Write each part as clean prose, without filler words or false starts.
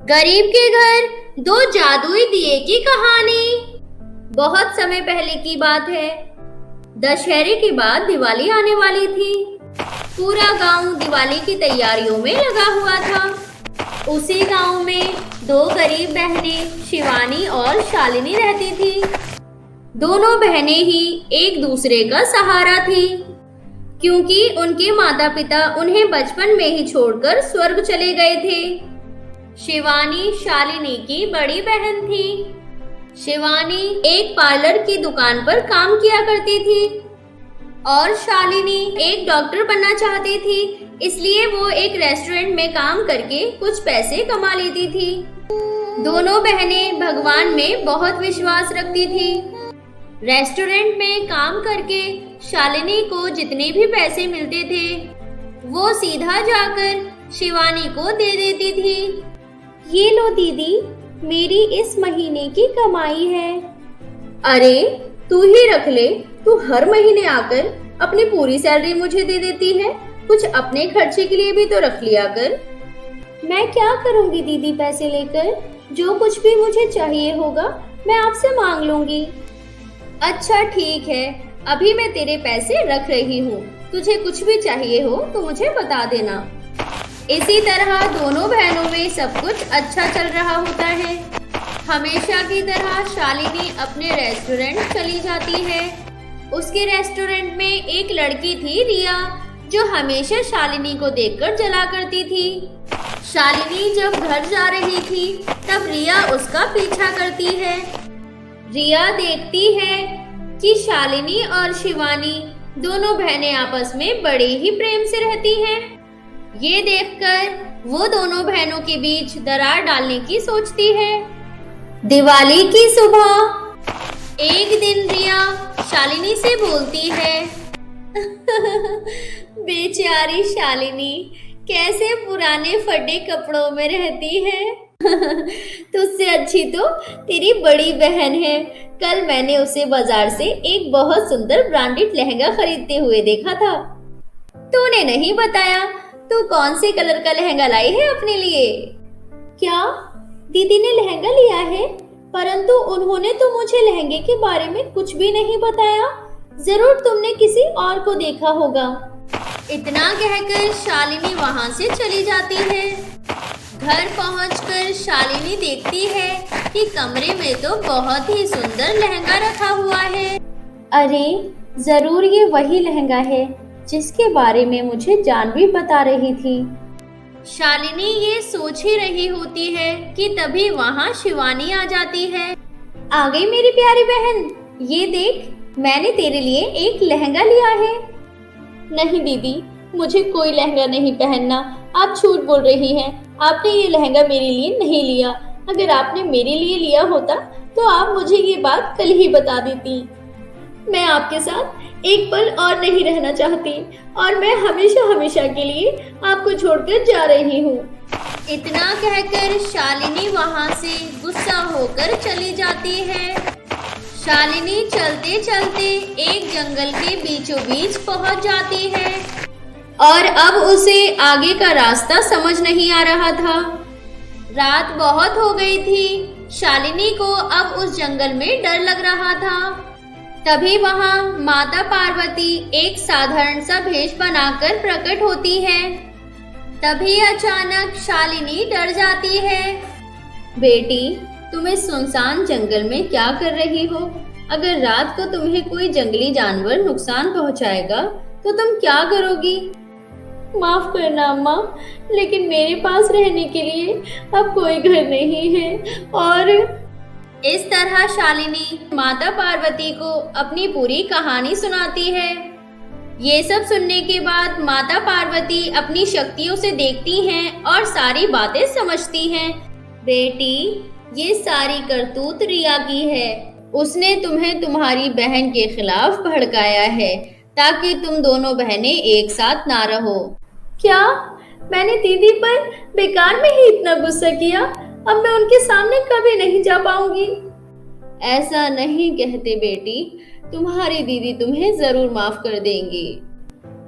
गरीब के घर दो जादुई दिए की कहानी। बहुत समय पहले की बात है। दशहरे के बाद दिवाली आने वाली थी। पूरा गांव दिवाली की तैयारियों में लगा हुआ था। उसी गांव में दो गरीब बहनें शिवानी और शालिनी रहती थी। दोनों बहनें ही एक दूसरे का सहारा थी, क्योंकि उनके माता पिता उन्हें बचपन में ही छोड़कर स्वर्ग चले गए थे। शिवानी शालिनी की बड़ी बहन थी। शिवानी एक पार्लर की दुकान पर काम किया करती थी और शालिनी एक डॉक्टर बनना चाहती थी, इसलिए वो एक रेस्टोरेंट में काम करके कुछ पैसे कमा लेती थी। दोनों बहनें भगवान में बहुत विश्वास रखती थी। रेस्टोरेंट में काम करके शालिनी को जितने भी पैसे मिलते थे वो सीधा जाकर शिवानी को दे देती थी। ये लो दीदी, मेरी इस महीने की कमाई है। अरे तू ही रख ले, तू हर महीने आकर अपनी पूरी सैलरी मुझे दे देती है। कुछ अपने खर्चे के लिए भी तो रख लिया कर। मैं क्या करूंगी दीदी पैसे लेकर, जो कुछ भी मुझे चाहिए होगा मैं आपसे मांग लूंगी। अच्छा ठीक है, अभी मैं तेरे पैसे रख रही हूँ, तुझे कुछ भी चाहिए हो तो मुझे बता देना। इसी तरह दोनों बहनों में सब कुछ अच्छा चल रहा होता है। हमेशा की तरह शालिनी अपने रेस्टोरेंट चली जाती है। उसके रेस्टोरेंट में एक लड़की थी रिया, जो हमेशा शालिनी को देखकर जला करती थी। शालिनी जब घर जा रही थी तब रिया उसका पीछा करती है। रिया देखती है कि शालिनी और शिवानी दोनों बहनें आपस में बड़े ही प्रेम से रहती हैं। ये देखकर वो दोनों बहनों के बीच दरार डालने की सोचती है। दिवाली की सुबह एक दिन रिया शालिनी से बोलती है, बेचारी शालिनी कैसे पुराने फटे कपड़ों में रहती है। तुझसे अच्छी तो तेरी बड़ी बहन है। कल मैंने उसे बाजार से एक बहुत सुंदर ब्रांडेड लहंगा खरीदते हुए देखा था। तूने नहीं बताया तू कौन से कलर का लहंगा लाई है अपने लिए? क्या दीदी ने लहंगा लिया है? परंतु उन्होंने तो मुझे लहंगे के बारे में कुछ भी नहीं बताया। जरूर तुमने किसी और को देखा होगा। इतना कहकर शालिनी वहां से चली जाती है। घर पहुंचकर शालिनी देखती है कि कमरे में तो बहुत ही सुंदर लहंगा रखा हुआ है। अरे जरूर ये वही लहंगा है जिसके बारे में मुझे जानवी बता रही थी। शालिनी ये सोच ही रही होती है कि तभी वहां शिवानी आ जाती है। आ गई मेरी प्यारी बहन, ये देख मैंने तेरे लिए एक लहंगा लिया है। नहीं दीदी, मुझे कोई लहंगा नहीं पहनना, आप झूठ बोल रही हैं। आपने ये लहंगा मेरे लिए नहीं लिया। अगर आपने मेरे लिए लिया होता तो आप मुझे ये बात कल ही बता देती। मैं आपके साथ एक पल और नहीं रहना चाहती और मैं हमेशा हमेशा के लिए आपको छोड़कर जा रही हूँ। इतना कहकर शालिनी वहाँ से गुस्सा होकर चली जाती है। शालिनी चलते चलते एक जंगल के बीचों बीच पहुँच जाती है और अब उसे आगे का रास्ता समझ नहीं आ रहा था। रात बहुत हो गई थी। शालिनी को अब उस जंगल में डर लग रहा था। तभी वहां माता पार्वती एक साधारण सा भेष बनाकर प्रकट होती है। तभी अचानक शालिनी डर जाती है। बेटी, तुम इस सुनसान जंगल में क्या कर रही हो? अगर रात को तुम्हें कोई जंगली जानवर नुकसान पहुंचाएगा तो तुम क्या करोगी? माफ करना अम्मा, लेकिन मेरे पास रहने के लिए अब कोई घर नहीं है। और इस तरह शालिनी माता पार्वती को अपनी पूरी कहानी सुनाती है। ये सब सुनने के बाद माता पार्वती अपनी शक्तियों से देखती हैं और सारी बातें समझती हैं। बेटी, ये सारी करतूत रिया की है। उसने तुम्हें तुम्हारी बहन के खिलाफ भड़काया है ताकि तुम दोनों बहनें एक साथ ना रहो। क्या मैंने दीदी पर बेकार में ही इतना गुस्सा किया? अब मैं उनके सामने कभी नहीं जा पाऊंगी। ऐसा नहीं कहते बेटी, तुम्हारी दीदी तुम्हें जरूर माफ कर देंगी।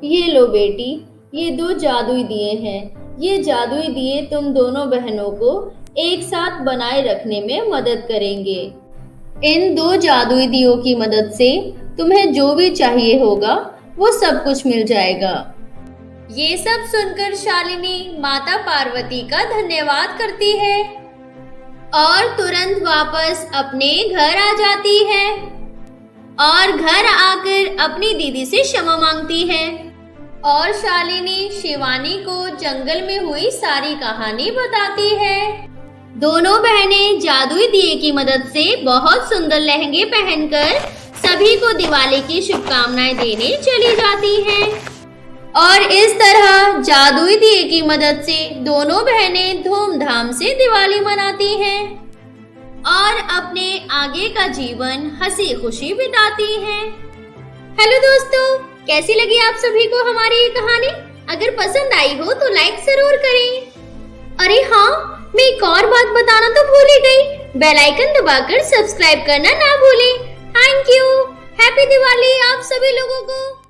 ये लो बेटी, ये दो जादुई दिए हैं। ये जादुई दिए तुम दोनों बहनों को एक साथ बनाए रखने में मदद करेंगे। इन 2 जादुई दियों की मदद से तुम्हें जो भी चाहिए होगा वो सब कुछ मिल जाएगा। ये सब सुनकर शालिनी माता पार्वती का धन्यवाद करती है और तुरंत वापस अपने घर आ जाती है और घर आकर अपनी दीदी से क्षमा मांगती है और शालिनी शिवानी को जंगल में हुई सारी कहानी बताती है। दोनों बहनें जादुई दिए की मदद से बहुत सुंदर लहंगे पहनकर सभी को दिवाली की शुभकामनाएं देने चली जाती हैं और इस तरह जादुई दिए की मदद से दोनों बहनें धूमधाम से दिवाली मनाती हैं और अपने आगे का जीवन हंसी खुशी बिताती हैं। हेलो दोस्तों, कैसी लगी आप सभी को हमारी ये कहानी? अगर पसंद आई हो तो लाइक जरूर करें। अरे हाँ, मैं एक और बात बताना तो भूल ही गई, बेल आइकन दबाकर सब्सक्राइब करना ना भूलें। Thank you. हैप्पी दिवाली आप सभी लोगों को।